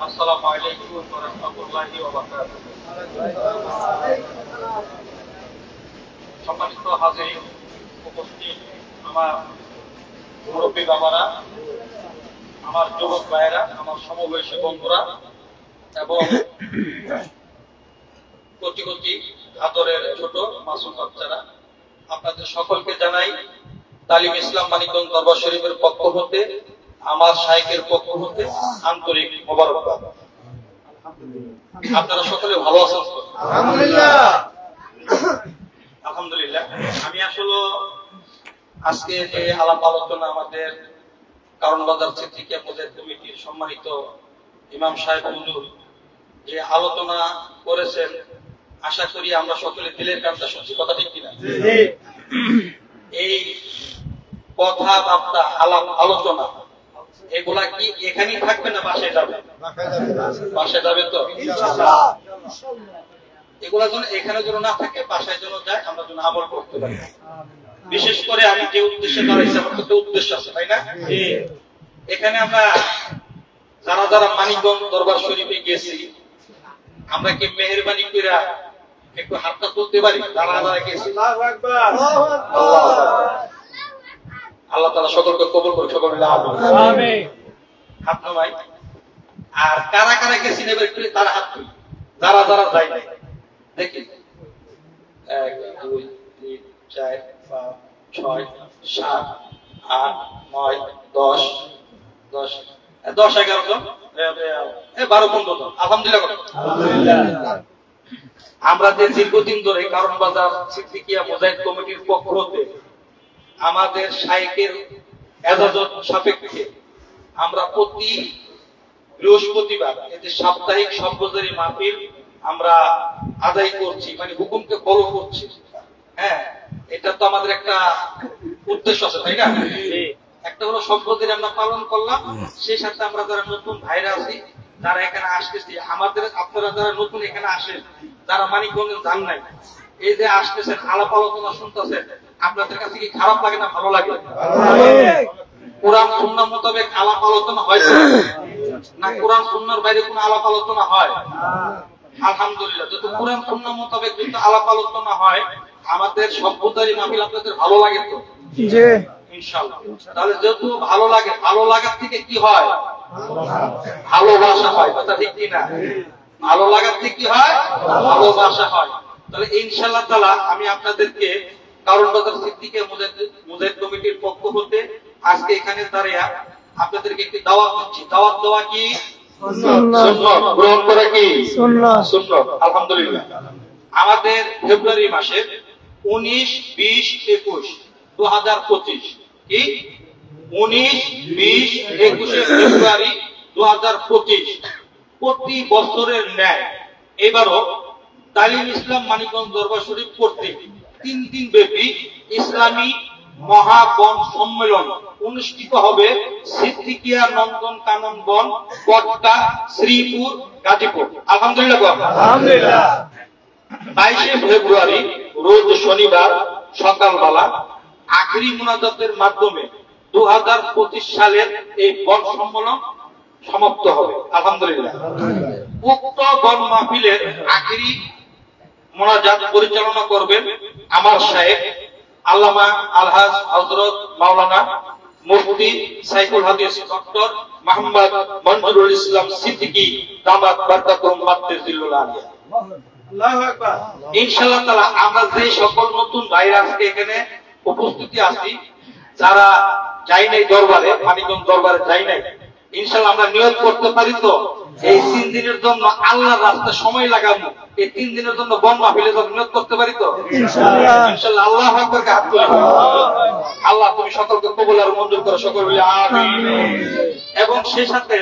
আসসালামু আলাইকুম ওয়া রাহমাতুল্লাহি ওয়া বারাকাতুহু। সম্মানিত হাজির উপস্থিত, আমার মুরব্বী বাবারা, আমার যুবক ভাইয়েরা, আমার সমবয়সী বন্ধুরা এবং কোটি কোটি আদরের ছোট মাসুম বাচ্চারা, আপনাদের সকলকে জানাই তালিম ইসলাম মানিকগঞ্জ দরবার শরীফের পক্ষ হতে, আমার শাইখের পক্ষ হতে আন্তরিক মোবারকবাদ। আপনারা সকলে ভালো আছেন? আলহামদুলিল্লাহ। আলহামদুলিল্লাহ। আমি আসলে আজকে যে আলাপ আলোচনা আমাদের কারণ বাজার সিদ্দিকিয়া মুজাহিদ কমিটির সম্মানিত ইমাম সাহেব হুজুর যে আলোচনা করেছেন, আশা করি আমরা সকলে দিলের কানটা শুনছি। কথা ঠিক কিনা? এই কথাবার্তা আলোচনা এগুলা কি এখানেই থাকবে না বাসায় যাবে? বাসায় যাবে তো ইনশাআল্লাহ। এগুলা যেন এখানে যেন না থাকে, বাসায় যেন যায়, আমরা যেন আমল করতে পারি। বিশেষ করে আমি যে উদ্দেশ্যে দাঁড়াইছি, আমার তো উদ্দেশ্য আছে, তাই না? এখানে আমরা যারা যারা মানিকগঞ্জ দরবার শরীফে গেছি, আমরা কি মেহেরবানি করে একটু হাতটা তুলতে পারি? যারা যারা গেছি আল্লাহ তাআলা সকলকে কবুল করুন। সকলে আমিন। হাত নামাই। আর কারা কারা গেছি নেবে একটু তারা হাত তুলি, যারা যারা যায় নাই দেখি। 1 2 3 4 5 6 7 8 9 10 10 10 11 জন, 12 15 জন। আলহামদুলিল্লাহ। আমরা যে দীর্ঘদিন ধরে কারণ বাজার সিদ্দিকিয়া মুজাহিদ কমিটির পক্ষ হতে আমাদের শাইখের এজাজত সাপেক্ষে আমরা প্রতি বৃহস্পতিবার এই যে সাপ্তাহিক সর্বজনীন মাহফিল আমরা আদায় করছি, মানে হুকুমকে ফলো করছি। হ্যাঁ, এটা তো আমাদের একটা উদ্দেশ্য আছে, তাই না? একটা হলো সর্বজনীন আমরা পালন করলাম, সেই সাথে আমরা যারা নতুন ভাইরা আছি, যারা এখানে আসতেছি, আমাদের আপনারা যারা নতুন এখানে আসেন, যারা মানিকগঞ্জে যান নাই, এই যে আসতেছেন, আলাপ আলোচনা শুনতেছেন, আপনাদের কাছে কি খারাপ লাগে না ভালো লাগে? কোরআন সুন্নাহ মোতাবেক আলাপ আলোচনা হয় না? কোরআন সুন্নাহর বাইরে কোনো আলাপ আলোচনা হয়? আলহামদুলিল্লাহ। যদি কোরআন সুন্নাহ মোতাবেক যদি আলাপ আলোচনা হয়, আমাদের সভ্যতারই মাহফিল আপনাদের ভালো লাগে তো? জি ইনশাআল্লাহ। তাহলে যেহেতু ভালো লাগে, ভালো লাগার থেকে কি হয়? ভালোবাসা হয়। কথা ঠিক কি না? ভালো লাগার থেকে কি হয়? ভালোবাসা হয়। তাহলে ইনশাআল্লাহ তাআলা আমি আপনাদেরকে কারণ বাজার সিদ্দিকিয়া মুজাহিদ কমিটির পক্ষ হতে আজকে এখানে দাঁড়িয়ে আপনাদেরকে একটি দাওয়াত দিচ্ছি। দাওয়াত দেওয়া কি সুন্নাত, গ্রহণ করা কি সুন্নাত। আলহামদুলিল্লাহ। আমাদের ফেব্রুয়ারি মাসের 19 20 21 2025 কি 19 20 21 ফেব্রুয়ারি 2025 প্রতি বছরের ন্যায় এবারও তালিম ইসলাম মানিকগঞ্জ দরবার শরীফ কর্তৃক 3 দিন ব্যাপী ইসলামী মহাবন সম্মেলন অনুষ্ঠিত হবে সিদ্দিকিয়া নন্দন কানন বন, পটকা, শ্রীপুর, গাজীপুর। আলহামদুলিল্লাহ। আলহামদুলিল্লাহ। 22 ফেব্রুয়ারি রোজ শনিবার সকালবেলা আখেরি মুনাজাতের মাধ্যমে 2025 সালের এই বন সম্মেলন সমাপ্ত হবে। আলহামদুলিল্লাহ। উক্ত বন মাহফিলের আখেরি মুনাজাত পরিচালনা করবেন আমার শাইখ আল্লামা আলহাজ হযরত মাওলানা মুফতি সাইফুল হাদিস ডক্টর মোহাম্মদ মনজুরুল ইসলাম সিদ্দিকী দামাত বারকাতুহুম মাদ্দাজিল্লুল আলিয়া। আল্লাহু আকবার। ইনশাআল্লাহ তাআলা আমরা যে সকল নতুন ভাইরা আজকে এখানে উপস্থিতি আছি, যারা যাই নাই দরবারে, মানিকগঞ্জ দরবারে যাই নাই, ইনশাআল্লাহ আমরা নিয়ত করতে পারি তো এই 3 দিনের জন্য আল্লাহর রাস্তায় সময় লাগাবো, এই 3 দিনের জন্য বন মাহফিলে যাব, নিয়ত করতে পারি তো ইনশাআল্লাহ। ইনশাআল্লাহ। আল্লাহু আকবার। হাত তুলে আল্লাহ তুমি সকলকে কবুল আর মঞ্জুর করো, সকল বলি আমিন। এবং সেই সাথে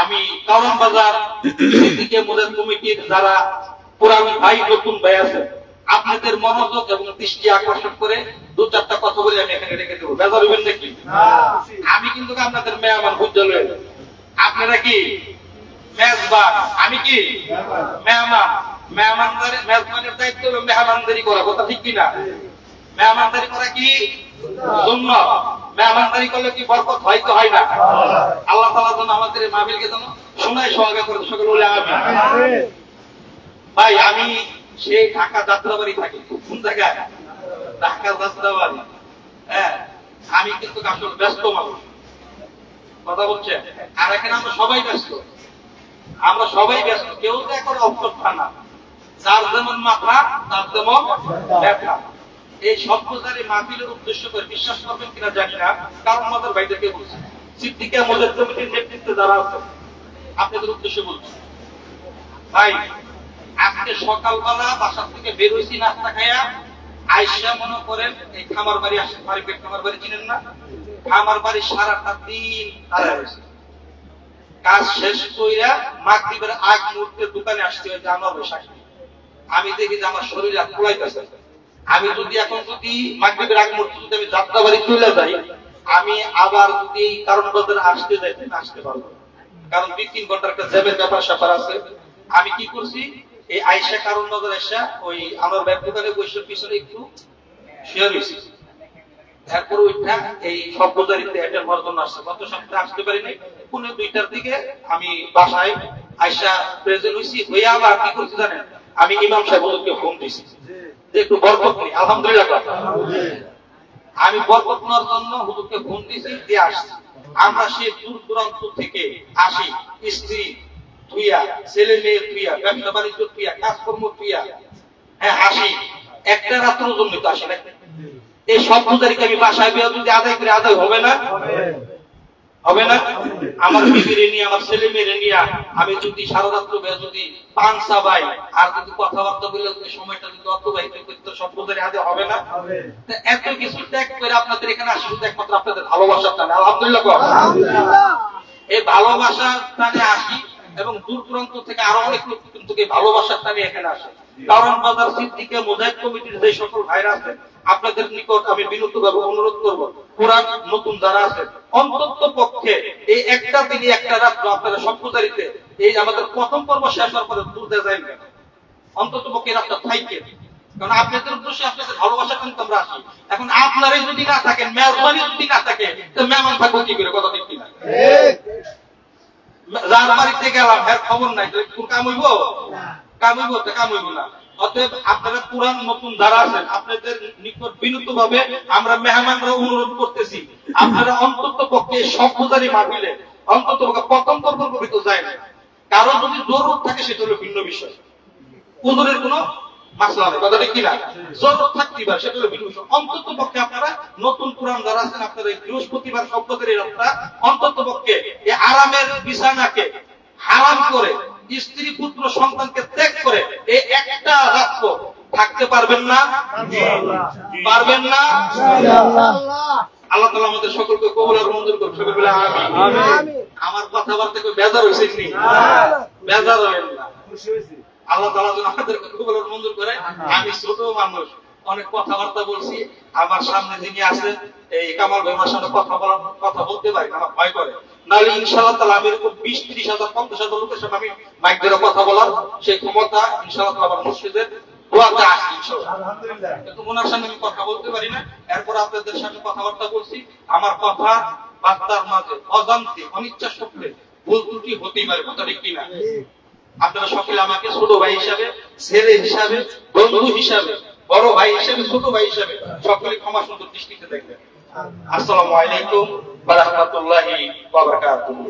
আমি কারণ বাজার সিদ্দিকিয়া মুজাহিদ কমিটির যারা পুরানি ভাই নতুন ভাই আছে, আপনাদের মনোযোগ এবং দৃষ্টি আকর্ষণ করে 2-4টা কথা বলে আমি এখানে রেখে দেবো। বেজার হবেন নাকি? আমি কিন্তু আপনাদের মেহমান বুঝলে, আপনারা কি মেজবান, আমি কি মেহমান। মেহমানদারি, মেজবানের দায়িত্ব হলো মেহমানদারি করা। কথা ঠিক কিনা? মেহমানদারি করা কি সুন্নাত। মেহমানদারি করলে কি বরকত হয় কি হয় না? আল্লাহ তাআলা যেন আমাদের এই মাহফিলকে যেন শোনায় সোহাগা করে সকলে বলে আমিন। ভাই আমি সেই ঢাকা যাত্রাবাড়ি থাকি। কোন জায়গায়? ঢাকা যাত্রাবাড়ি। হ্যাঁ, আমি কিন্তু আসলে ব্যস্ত মানুষ, কথা বলছে। আর এখানে আমরা সবাই ব্যস্ত, আমরা সবাই ব্যস্ত, কেউ তো এখন অবসর না। যার যেমন মাথা তার যেমন ব্যথা। এই সভ্যতার মাহফিলের উদ্দেশ্য করে বিশ্বাস করবেন কিনা জানি না, কারণ আমাদের ভাইদেরকে বলছি, সিদ্দিকা মসজিদ কমিটির নেতৃত্বে যারা আছে আপনাদের উদ্দেশ্যে বলছি। ভাই আজকে সকালবেলা বাসা থেকে বের হয়েছি নাস্তা খাইয়া, আইসা মনে করেন এই খামার বাড়ি আসে, মারিপেট খামার বাড়ি চিনেন না? খামার বাড়ি সারাটা দিন দাঁড়ায় রয়েছে। কাজ শেষ কইরা মাগরিবের আগ মুহূর্তে দোকানে আসতে হয়েছে আমার বৈশাখী। আমি দেখি যে আমার শরীরে আর কুলাইতেছে। আমি যদি এখন যদি মাগরিবের আগ মুহূর্তে যদি আমি যাত্রাবাড়ি চলে যাই, আমি আবার যদি কারণ বাজারে আসতে যাই আসতে পারবো, কারণ 2-3 ঘন্টার একটা জ্যামের ব্যাপার স্যাপার আছে। আমি কি করছি, এই আইসা কারণ বাজার এসা ওই আমার ব্যাগ দোকানে বসে পিছনে একটু শেয়ার হয়েছি। এরপর ওইটা এই সভ্যতারিতে একটা বর্জন আসছে, গত সপ্তাহে আসতে পারিনি। 2:30টার দিকে আমি বাসায় আইসা প্রেজেন্ট হয়েছি, হইয়া আবার কি করছি জানেন, আমি ইমাম সাহেবকে ফোন দিয়েছি যে একটু বরকত নেই। আলহামদুলিল্লাহ, আমি বরকত নেওয়ার জন্য হুজুরকে ফোন দিয়েছি, দিয়ে আসছি। আমরা সেই দূর দূরান্ত থেকে আসি, স্ত্রী তুইয়া, ছেলে মেয়ে তুইয়া, ব্যবসা বাণিজ্য তুইয়া, কাজকর্ম তুইয়া, হ্যাঁ আসি, একটা রাত্র জন্য তো আসি না। এই সভ্যতারিকে আমি বাসায় বের যদি আদায় করে আদায় হবে না? হবে না? আমার বিবিরে নিয়ে, আমার ছেলে মেয়েরে নিয়ে আমি যদি সারা রাত্র যদি পান চাবাই আর যদি কথাবার্তা বলে যদি সময়টা যদি অতিবাহিত করতে, সভ্যতারি আদায় হবে না? এত কিছু ত্যাগ করে আপনাদের এখানে আসি শুধু একমাত্র আপনাদের ভালোবাসার টানে। আলহামদুলিল্লাহ, এই ভালোবাসার টানে আসি এবং দূর দূরান্ত থেকে আরো অনেক লোক কিন্তু এই ভালোবাসার টানে এখানে আসে। কারণ বাজার সিদ্দিকা মুজাহিদ কমিটির যে সকল ভাইরা আছেন, আপনাদের নিকট আমি বিনীতভাবে অনুরোধ করব, পুরান নতুন যারা আছেন, অন্তত পক্ষে এই একটা দিনই একটা রাত্র আপনারা সভ্যতারিতে এই আমাদের প্রথম পর্ব শেষ হওয়ার পরে দূর দিয়ে যাইবেন, অন্তত পক্ষে রাতটা থাইকে। কারণ আপনাদের উদ্দেশ্যে আপনাদের ভালোবাসা কিন্তু আমরা আসি। এখন আপনারাই যদি না থাকেন, মেহরবানি যদি না থাকে, তো মেহমান থাকবো কি করে? কথা ঠিক কিনা? যার বাড়িতে গেলাম এর খবর নাই, কাম হইব? কাম হইব? কাম হইব না। অতএব আপনারা পুরান নতুন যারা আছেন, আপনাদের নিকট বিনীত ভাবে আমরা মেহমানরা অনুরোধ করতেছি, আপনারা অন্তত পক্ষে সভ্যতারি মাহফিলে অন্তত প্রথম পর্ব ভিতর যায় না। কারো যদি জরুরত থাকে সেটা হলো ভিন্ন বিষয়, হুজুরের কোনো মাসলা নেই, কথা ঠিক কিনা? জরুরত থাকতেই পারে, সেটা হলো ভিন্ন বিষয়। অন্তত পক্ষে আপনারা নতুন পুরান যারা আছেন, আপনারা এই বৃহস্পতিবার সভ্যতারি রাতটা অন্তত পক্ষে এই আরামের বিছানাকে হারাম করে, স্ত্রী পুত্র সন্তানকে ত্যাগ করে এই একটা রাত্র থাকতে পারবেন না? পারবেন না? আল্লাহ তাআলা আমাদের সকলকে কবুল আর মঞ্জুর করুন। সকলে বলে আমিন। আমার কথাবার্তা কেউ বেজার হয়েছেন নি? বেজার হবেন না। আল্লাহ তাআলা যেন আমাদেরকে কবুল আর মঞ্জুর করে। আমি ছোট মানুষ, অনেক কথাবার্তা বলছি। আমার সামনে যিনি আছেন এই কামাল ভাই, আমার সামনে কথা বলতে পারি না, আমার ভয় করে। নাহলে ইনশাআল্লাহ তাআলা আমি এরকম 20-30,000 50,000 লোকের সামনে আমি মাইক ধরে কথা বলার সেই ক্ষমতা ইনশাআল্লাহ আমার মুর্শিদের দোয়াতে আছে ইনশাআল্লাহ। আলহামদুলিল্লাহ। কিন্তু ওনার সামনে আমি কথা বলতে পারি না। এরপর আপনাদের সাথে কথাবার্তা বলছি, আমার কথা বার্তার মাঝে অজান্তে অনিচ্ছা সত্ত্বে ভুল ত্রুটি হতেই পারে, কথা ঠিক কিনা? আপনারা সকলে আমাকে ছোট ভাই হিসাবে, ছেলে হিসাবে, বন্ধু হিসাবে, বড় ভাই হিসাবে, ছোট ভাই হিসাবে সকলে ক্ষমা সুন্দর দৃষ্টিতে দেখবেন। আসসালামু আলাইকুম ওয়া রাহমাতুল্লাহি ওয়া বারাকাতুহু।